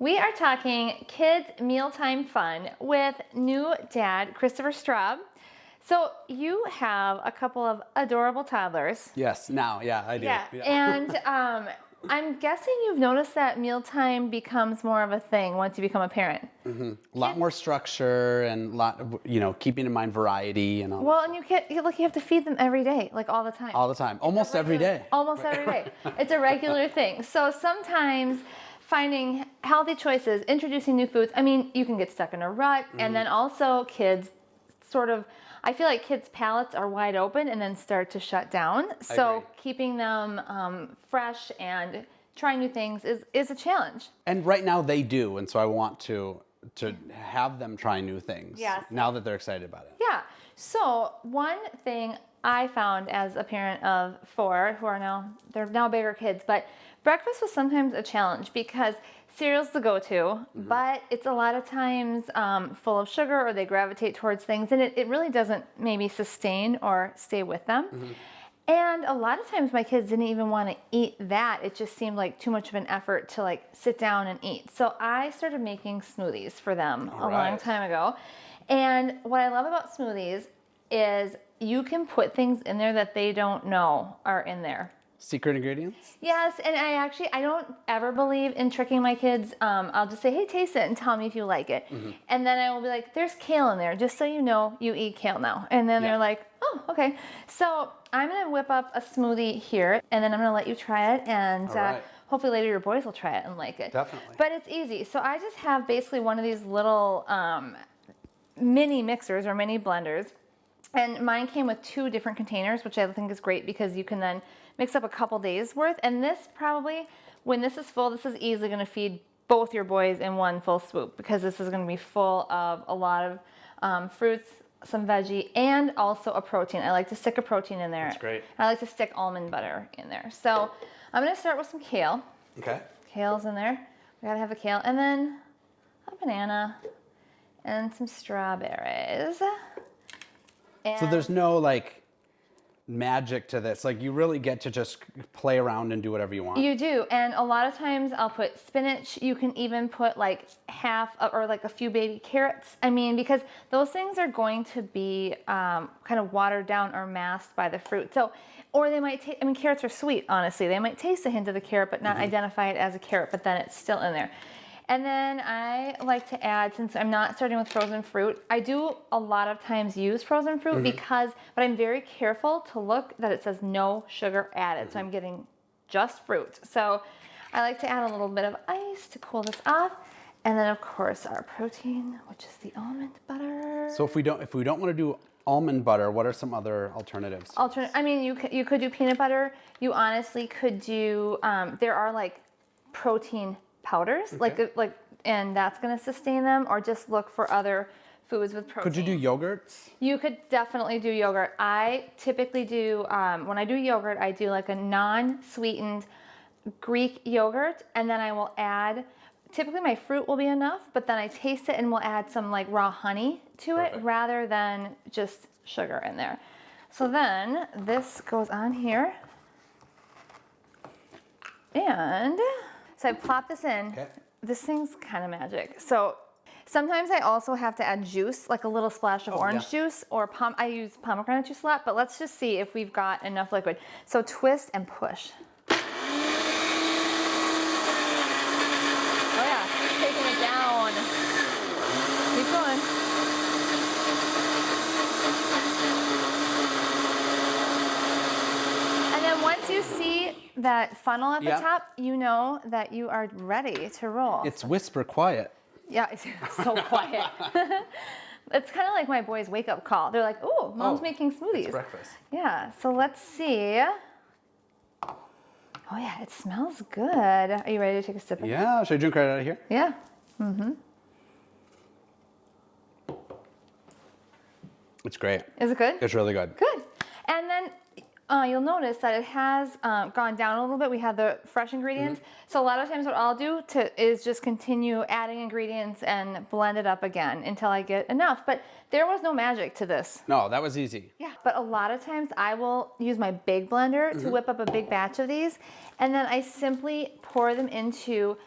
We are talking kids mealtime fun with new dad, Christopher Straub. So you have a couple of adorable toddlers. Yes, now, yeah, I do. Yeah, and I'm guessing you've noticed that mealtime becomes more of a thing once you become a parent. A lot more structure and keeping in mind variety and all. Well, and you have to feed them every day, like all the time. All the time, almost every day. Almost every day. It's a regular thing. So sometimes finding healthy choices, introducing new foods. I mean, you can get stuck in a rut, and then also kids I feel like kids' palates are wide open and then start to shut down. So keeping them fresh and trying new things is a challenge. And right now they do, and so I want to have them try new things. Yes. Now that they're excited about it. Yeah. So one thing I found as a parent of 4 who are they're now bigger kids, but breakfast was sometimes a challenge because cereal's the go-to, but it's a lot of times full of sugar, or they gravitate towards things, and it really doesn't maybe sustain or stay with them. And a lot of times my kids didn't even want to eat that. It just seemed like too much of an effort to like sit down and eat. So I started making smoothies for them a long time ago. And what I love about smoothies is you can put things in there that they don't know are in there. Secret ingredients? Yes, and I don't ever believe in tricking my kids. I'll just say, hey, taste it and tell me if you like it. And then I will be like, there's kale in there, just so you know you eat kale now. And then they're like, oh, okay. So I'm gonna whip up a smoothie here, and then I'm gonna let you try it, and hopefully later your boys will try it and like it. Definitely. But it's easy. So I just have basically one of these little mini mixers or mini blenders. And mine came with 2 different containers, which I think is great because you can then mix up a couple days worth. And this probably, when this is full, this is easily going to feed both your boys in one full swoop, because this is going to be full of a lot of fruits, some veggie, and also a protein. I like to stick a protein in there. That's great. I like to stick almond butter in there. So I'm going to start with some kale. Okay. Kale's in there. We got to have a kale. And then a banana and some strawberries. So there's no like magic to this. Like you really get to just play around and do whatever you want. You do. And a lot of times I'll put spinach. You can even put like half or like a few baby carrots. I mean, because those things are going to be kind of watered down or masked by the fruit. So, or they might taste, I mean, carrots are sweet, honestly. They might taste a hint of the carrot, but not identify it as a carrot, but then it's still in there. And then I like to add, since I'm not starting with frozen fruit, I do a lot of times use frozen fruit but I'm very careful to look that it says no sugar added. So I'm getting just fruit. So I like to add a little bit of ice to cool this off. And then of course our protein, which is the almond butter. So if we don't want to do almond butter, what are some other alternatives? I mean, you could do peanut butter. You honestly could do, there are like protein powders, and that's going to sustain them, or just look for other foods with protein. Could you do yogurts? You could definitely do yogurt. I typically do, when I do yogurt, I do like a non-sweetened Greek yogurt, and then I will add, typically my fruit will be enough, but then I taste it and we'll add some like raw honey to it rather than just sugar in there. So then this goes on here, and so I plop this in. Okay. This thing's kind of magic. So sometimes I also have to add juice, like a little splash of orange juice, or I use pomegranate juice a lot, but let's just see if we've got enough liquid. So twist and push. Oh yeah, taking it down. Keep going. And then once you see that funnel at the top, you know that you are ready to roll. It's whisper quiet. Yeah, it's so quiet. It's kind of like my boys' wake-up call. They're like, "Oh, mom's making smoothies." It's breakfast. Yeah, so let's see. Oh yeah, it smells good. Are you ready to take a sip? Yeah, should I drink right out of here? Yeah. It's great. Is it good? It's really good. Good. And then you'll notice that it has gone down a little bit. We have the fresh ingredients. So a lot of times what I'll do is just continue adding ingredients and blend it up again until I get enough. But there was no magic to this. No, that was easy. Yeah, but a lot of times I will use my big blender to whip up a big batch of these. And then I simply pour them into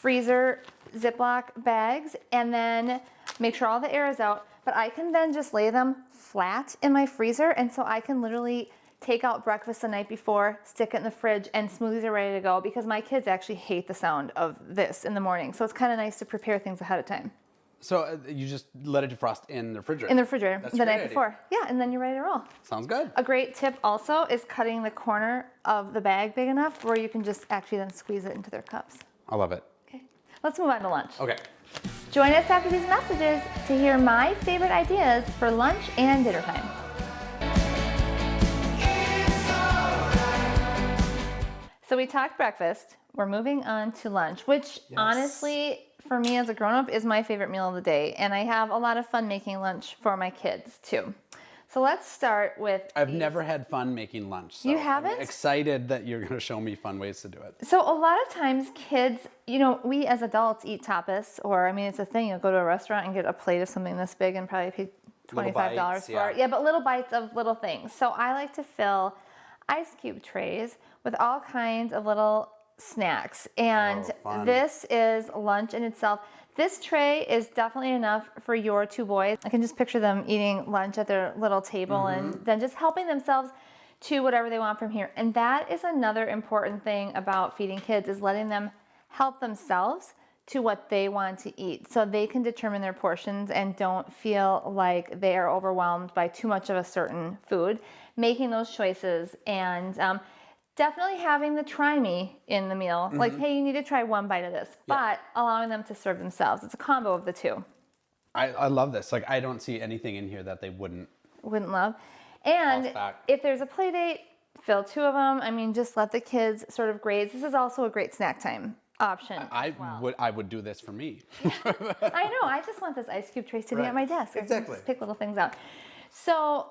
freezer Ziploc bags and then make sure all the air is out. But I can then just lay them flat in my freezer, and so I can literally take out breakfast the night before, stick it in the fridge, and smoothies are ready to go because my kids actually hate the sound of this in the morning. So it's kind of nice to prepare things ahead of time. So you just let it defrost in the refrigerator? In the refrigerator That's the a great night before. Yeah, and then you're ready to roll. Sounds good. A great tip also is cutting the corner of the bag big enough where you can just actually then squeeze it into their cups. I love it. Okay, let's move on to lunch. Okay. Join us after these messages to hear my favorite ideas for lunch and dinner time. So we talked breakfast. We're moving on to lunch, which honestly, for me as a grown-up, is my favorite meal of the day. And I have a lot of fun making lunch for my kids too. So let's start with I've never had fun making lunch. So You haven't? I'm excited that you're going to show me fun ways to do it. So a lot of times kids, you know, we as adults eat tapas, or I mean, it's a thing. You'll go to a restaurant and get a plate of something this big and probably pay $25 bites, for it. Yeah, but little bites of little things. So I like to fill ice cube trays with all kinds of little snacks. And fun. this is lunch in itself. This tray is definitely enough for your two boys. I can just picture them eating lunch at their little table and then just helping themselves to whatever they want from here. And that is another important thing about feeding kids, is letting them help themselves to what they want to eat so they can determine their portions and don't feel like they are overwhelmed by too much of a certain food. Making those choices and definitely having the try me in the meal. Like, hey, you need to try one bite of this, but allowing them to serve themselves. It's a combo of the two. I love this. Like, I don't see anything in here that they wouldn't love. And if there's a play date, fill 2 of them. I mean, just let the kids sort of graze. This is also a great snack time option. I would do this for me. I know. I just want this ice cube tray sitting at my desk. Exactly. I can just pick little things out. So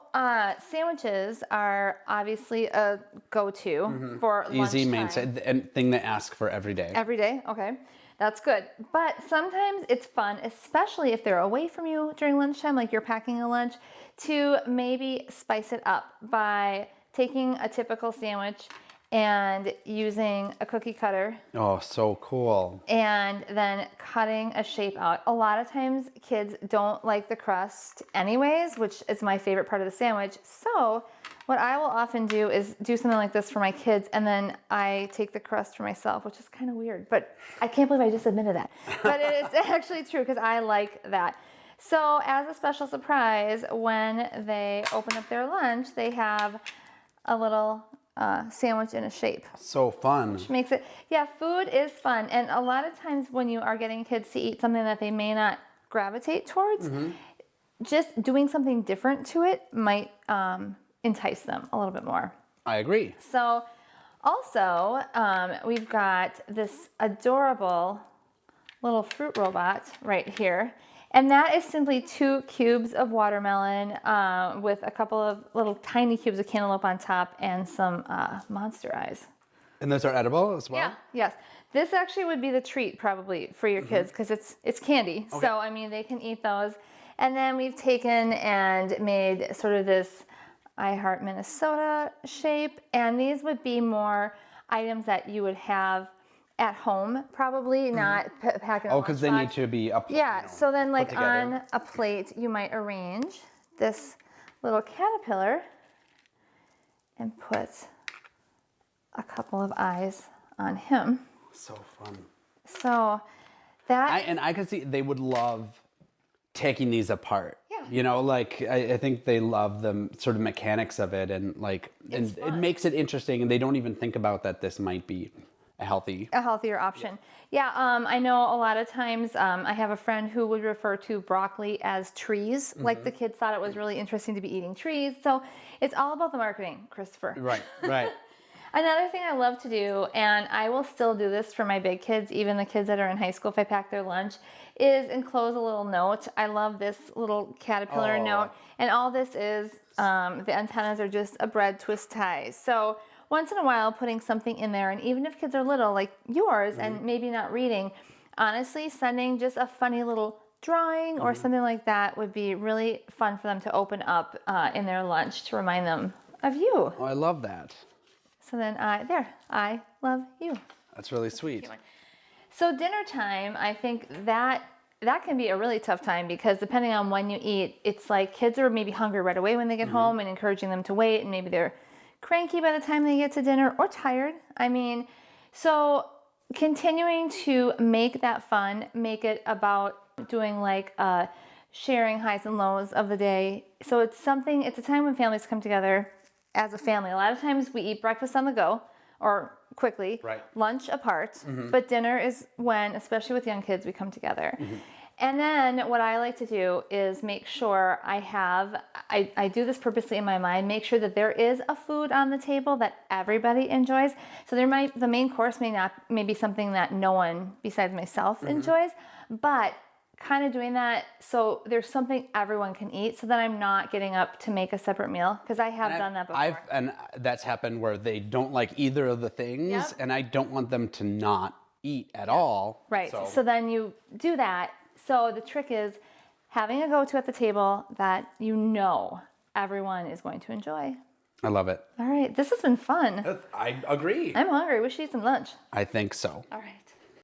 sandwiches are obviously a go-to for Easy lunchtime. and thing to ask for every day. Every day, okay. That's good. But sometimes it's fun, especially if they're away from you during lunchtime, like you're packing a lunch, to maybe spice it up by taking a typical sandwich and using a cookie cutter. Oh, so cool. And then cutting a shape out. A lot of times kids don't like the crust anyways, which is my favorite part of the sandwich. So what I will often do is do something like this for my kids, and then I take the crust for myself, which is kind of weird, but I can't believe I just admitted that. But it's actually true because I like that. So as a special surprise, when they open up their lunch, they have a little sandwich in a shape. So fun. Which makes it, yeah, food is fun. And a lot of times when you are getting kids to eat something that they may not gravitate towards, just doing something different to it might entice them a little bit more. I agree. So also, we've got this adorable little fruit robot right here. And that is simply 2 cubes of watermelon with a couple of little tiny cubes of cantaloupe on top and some monster eyes. And those are edible as well? Yeah, yes. This actually would be the treat probably for your kids because it's candy. Okay. So, I mean, they can eat those. And then we've taken and made sort of this I Heart Minnesota shape. And these would be more items that you would have at home, probably not packed in a lunchbox. Because they need to be up. Yeah, so then like on a plate, you might arrange this little caterpillar and put a couple of eyes on him. So fun. So that... And I can see they would love taking these apart. Yeah. You know, like I think they love the sort of mechanics of it, and like and it makes it interesting, and they don't even think about that this might be a healthier option. Yeah, I know a lot of times I have a friend who would refer to broccoli as trees. Like the kids thought it was really interesting to be eating trees. So it's all about the marketing, Christopher. Right. Another thing I love to do, and I will still do this for my big kids, even the kids that are in high school if I pack their lunch, is enclose a little note. I love this little caterpillar note. And all this is, the antennas are just a bread twist tie. So once in a while, putting something in there, and even if kids are little, like yours, and maybe not reading, honestly, sending just a funny little drawing or something like that would be really fun for them to open up in their lunch to remind them of you. Oh, I love that. So then, I love you. That's really sweet. So dinner time, I think that can be a really tough time because depending on when you eat, it's like kids are maybe hungry right away when they get home and encouraging them to wait, and maybe they're cranky by the time they get to dinner or tired. I mean, so continuing to make that fun, make it about doing like sharing highs and lows of the day. So it's a time when families come together as a family. A lot of times we eat breakfast on the go or quickly, lunch apart, but dinner is when, especially with young kids, we come together. And then what I like to do is make sure I do this purposely in my mind, make sure that there is a food on the table that everybody enjoys. So the main course may be something that no one besides myself enjoys, but kind of doing that so there's something everyone can eat so that I'm not getting up to make a separate meal, because I have done that before. And that's happened where they don't like either of the things, and I don't want them to not eat at all. Right. So then you do that. So the trick is having a go-to at the table that you know everyone is going to enjoy. I love it. All right. This has been fun. I agree. I'm hungry. We should eat some lunch. I think so. All right.